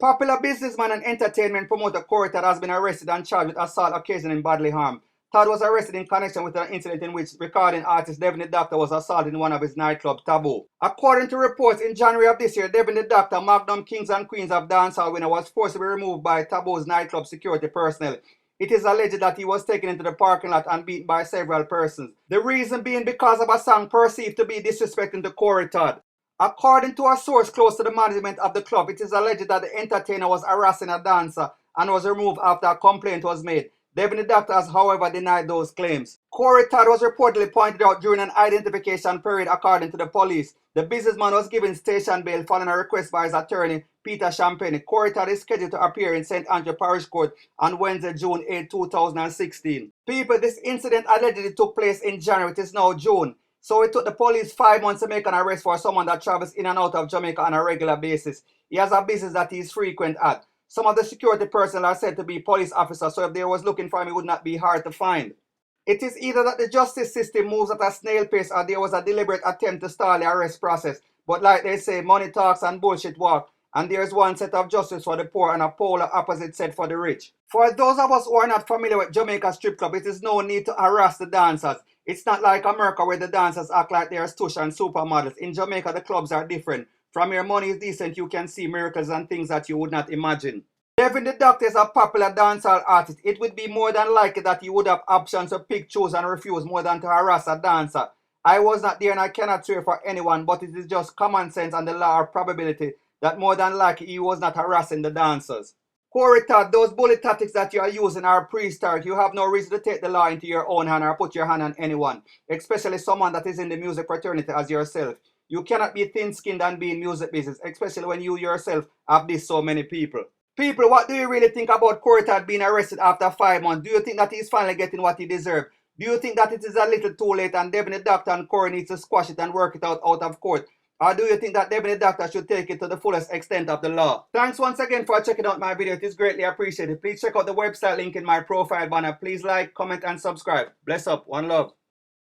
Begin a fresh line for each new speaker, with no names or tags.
Popular businessman and entertainment promoter Corey Todd has been arrested and charged with assault occasioning bodily harm. Todd was arrested in connection with an incident in which recording artist Devin Di Dakta was assaulted in one of his nightclubs, Taboo. According to reports, in January of this year, Devin Di Dakta, Magnum Kings and Queens of Dancehall winner, was forcibly removed by Taboo's nightclub security personnel. It is alleged that he was taken into the parking lot and beaten by several persons. The reason being because of a song perceived to be disrespecting to Corey Todd. According to a source close to the management of the club, it is alleged that the entertainer was harassing a dancer and was removed after a complaint was made. Devin Di Dakta has, however, denied those claims. Corey Todd was reportedly pointed out during an identification period, according to the police. The businessman was given station bail following a request by his attorney, Peter Champagne. Corey Todd is scheduled to appear in St. Andrew Parish Court on Wednesday, June 8, 2016. People, this incident allegedly took place in January. It is now June. So it took the police 5 months to make an arrest for someone that travels in and out of Jamaica on a regular basis. He has a business that he is frequent at. Some of the security personnel are said to be police officers, so if they was looking for him, it would not be hard to find. It is either that the justice system moves at a snail pace or there was a deliberate attempt to stall the arrest process. But like they say, money talks and bullshit walk. And there is one set of justice for the poor and a polar opposite set for the rich. For those of us who are not familiar with Jamaica Strip Club, it is no need to harass the dancers. It's not like America where the dancers act like they are stush and supermodels. In Jamaica, the clubs are different. From your money is decent, you can see miracles and things that you would not imagine. Devin Di Dakta is a popular dancehall artist. It would be more than likely that he would have options to pick, choose and refuse more than to harass a dancer. I was not there and I cannot swear for anyone, but it is just common sense and the law of probability that more than likely he was not harassing the dancers. Corey Todd, those bully tactics that you are using are prehistoric. You have no reason to take the law into your own hand or put your hand on anyone, especially someone that is in the music fraternity as yourself. You cannot be thin-skinned and be in music business, especially when you yourself have this so many people. People, what do you really think about Corey Todd being arrested after 5 months? Do you think that he's finally getting what he deserves? Do you think that it is a little too late and Devin Di Dakta and Corey needs to squash it and work it out of court? Or do you think that Devin Di Dakta should take it to the fullest extent of the law? Thanks once again for checking out my video. It is greatly appreciated. Please check out the website link in my profile banner. Please like, comment and subscribe. Bless up. One love.